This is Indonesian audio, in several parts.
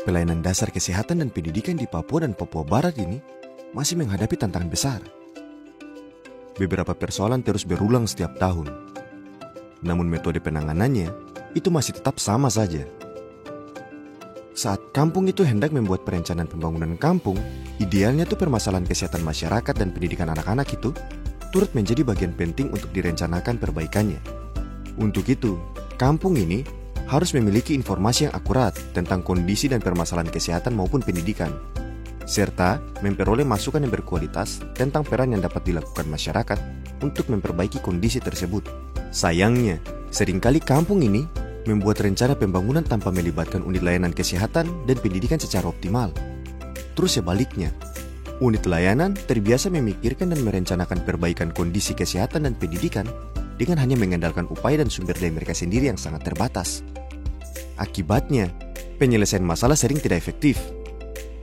Pelayanan dasar kesehatan dan pendidikan di Papua dan Papua Barat ini masih menghadapi tantangan besar. Beberapa persoalan terus berulang setiap tahun. Namun metode penanganannya itu masih tetap sama saja. Saat kampung itu hendak membuat perencanaan pembangunan kampung, idealnya tuh permasalahan kesehatan masyarakat dan pendidikan anak-anak itu turut menjadi bagian penting untuk direncanakan perbaikannya. Untuk itu, kampung ini harus memiliki informasi yang akurat tentang kondisi dan permasalahan kesehatan maupun pendidikan, serta memperoleh masukan yang berkualitas tentang peran yang dapat dilakukan masyarakat untuk memperbaiki kondisi tersebut. Sayangnya, seringkali kampung ini membuat rencana pembangunan tanpa melibatkan unit layanan kesehatan dan pendidikan secara optimal. Terus sebaliknya, unit layanan terbiasa memikirkan dan merencanakan perbaikan kondisi kesehatan dan pendidikan dengan hanya mengandalkan upaya dan sumber daya mereka sendiri yang sangat terbatas. Akibatnya, penyelesaian masalah sering tidak efektif.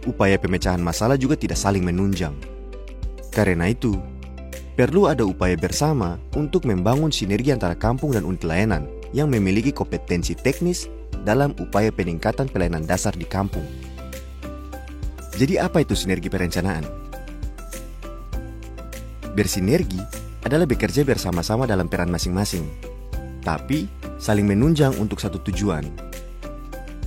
Upaya pemecahan masalah juga tidak saling menunjang. Karena itu, perlu ada upaya bersama untuk membangun sinergi antara kampung dan unit layanan yang memiliki kompetensi teknis dalam upaya peningkatan pelayanan dasar di kampung. Jadi apa itu sinergi perencanaan? Bersinergi adalah bekerja bersama-sama dalam peran masing-masing, tapi saling menunjang untuk satu tujuan.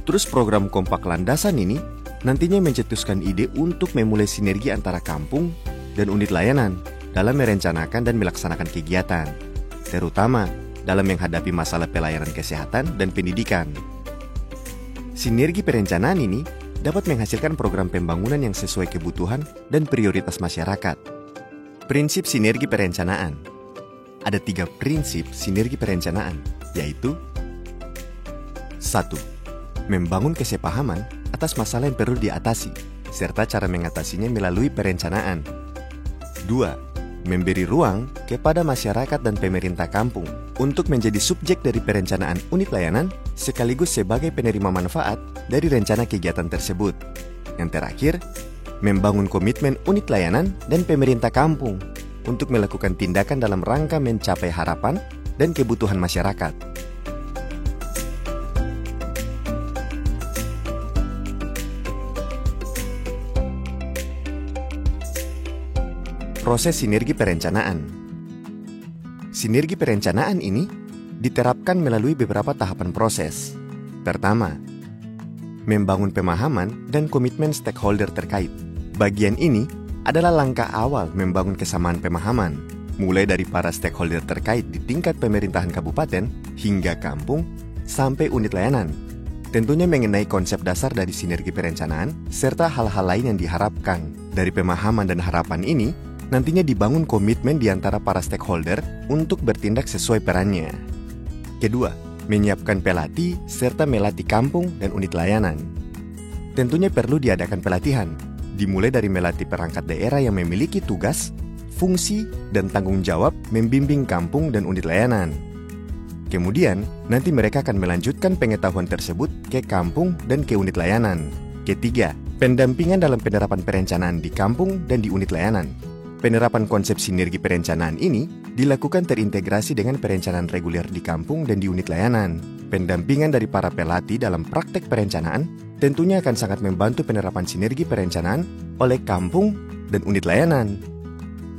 Terus program kompak landasan ini nantinya mencetuskan ide untuk memulai sinergi antara kampung dan unit layanan dalam merencanakan dan melaksanakan kegiatan, terutama dalam menghadapi masalah pelayanan kesehatan dan pendidikan. Sinergi perencanaan ini dapat menghasilkan program pembangunan yang sesuai kebutuhan dan prioritas masyarakat. Prinsip sinergi perencanaan. Ada 3 prinsip sinergi perencanaan, yaitu 1. Membangun kesepahaman atas masalah yang perlu diatasi, serta cara mengatasinya melalui perencanaan. 2. Memberi ruang kepada masyarakat dan pemerintah kampung untuk menjadi subjek dari perencanaan unit layanan sekaligus sebagai penerima manfaat dari rencana kegiatan tersebut. Yang terakhir, membangun komitmen unit layanan dan pemerintah kampung untuk melakukan tindakan dalam rangka mencapai harapan dan kebutuhan masyarakat. Proses sinergi perencanaan. Sinergi perencanaan ini diterapkan melalui beberapa tahapan proses. Pertama, membangun pemahaman dan komitmen stakeholder terkait. Bagian ini adalah langkah awal membangun kesamaan pemahaman, mulai dari para stakeholder terkait di tingkat pemerintahan kabupaten hingga kampung sampai unit layanan. Tentunya mengenai konsep dasar dari sinergi perencanaan serta hal-hal lain yang diharapkan. Dari pemahaman dan harapan ini, nantinya dibangun komitmen di antara para stakeholder untuk bertindak sesuai perannya. Kedua, menyiapkan pelatih serta melatih kampung dan unit layanan. Tentunya perlu diadakan pelatihan, dimulai dari melatih perangkat daerah yang memiliki tugas, fungsi, dan tanggung jawab membimbing kampung dan unit layanan. Kemudian, nanti mereka akan melanjutkan pengetahuan tersebut ke kampung dan ke unit layanan. Ketiga, pendampingan dalam penerapan perencanaan di kampung dan di unit layanan. Penerapan konsep sinergi perencanaan ini dilakukan terintegrasi dengan perencanaan reguler di kampung dan di unit layanan. Pendampingan dari para pelatih dalam praktek perencanaan tentunya akan sangat membantu penerapan sinergi perencanaan oleh kampung dan unit layanan.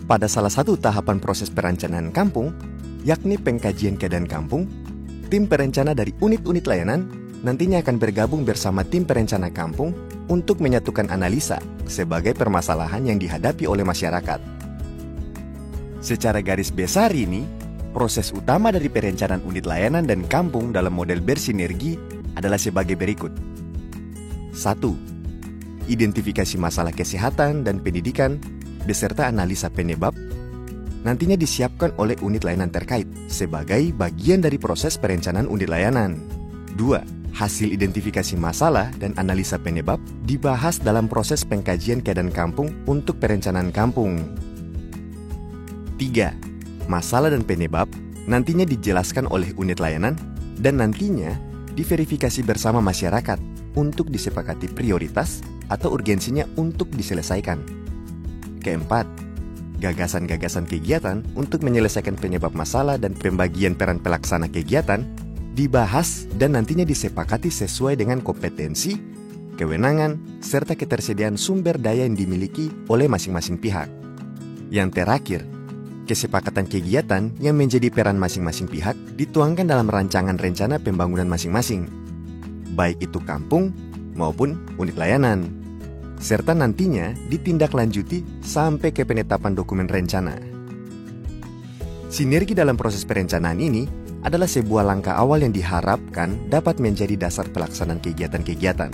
Pada salah satu tahapan proses perencanaan kampung, yakni pengkajian keadaan kampung, tim perencana dari unit-unit layanan nantinya akan bergabung bersama tim perencana kampung untuk menyatukan analisa sebagai permasalahan yang dihadapi oleh masyarakat. Secara garis besar ini, proses utama dari perencanaan unit layanan dan kampung dalam model bersinergi adalah sebagai berikut. 1. Identifikasi masalah kesehatan dan pendidikan beserta analisa penyebab nantinya disiapkan oleh unit layanan terkait sebagai bagian dari proses perencanaan unit layanan. 2. Hasil identifikasi masalah dan analisa penyebab dibahas dalam proses pengkajian keadaan kampung untuk perencanaan kampung. 3. Masalah dan penyebab nantinya dijelaskan oleh unit layanan dan nantinya diverifikasi bersama masyarakat untuk disepakati prioritas atau urgensinya untuk diselesaikan. Keempat, gagasan-gagasan kegiatan untuk menyelesaikan penyebab masalah dan pembagian peran pelaksana kegiatan dibahas dan nantinya disepakati sesuai dengan kompetensi, kewenangan, serta ketersediaan sumber daya yang dimiliki oleh masing-masing pihak. Yang terakhir, kesepakatan kegiatan yang menjadi peran masing-masing pihak dituangkan dalam rancangan rencana pembangunan masing-masing, baik itu kampung maupun unit layanan, serta nantinya ditindaklanjuti sampai ke penetapan dokumen rencana. Sinergi dalam proses perencanaan ini adalah sebuah langkah awal yang diharapkan dapat menjadi dasar pelaksanaan kegiatan-kegiatan,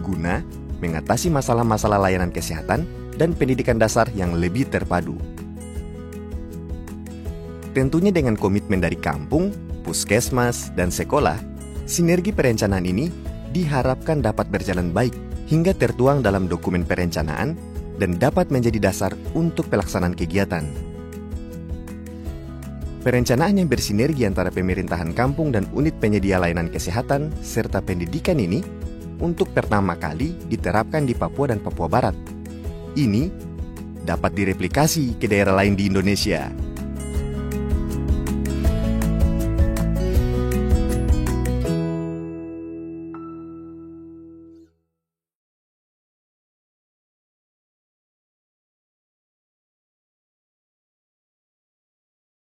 guna mengatasi masalah-masalah layanan kesehatan dan pendidikan dasar yang lebih terpadu. Tentunya dengan komitmen dari kampung, puskesmas, dan sekolah, sinergi perencanaan ini diharapkan dapat berjalan baik hingga tertuang dalam dokumen perencanaan dan dapat menjadi dasar untuk pelaksanaan kegiatan. Perencanaan yang bersinergi antara pemerintahan kampung dan unit penyedia layanan kesehatan serta pendidikan ini untuk pertama kali diterapkan di Papua dan Papua Barat. Ini dapat direplikasi ke daerah lain di Indonesia.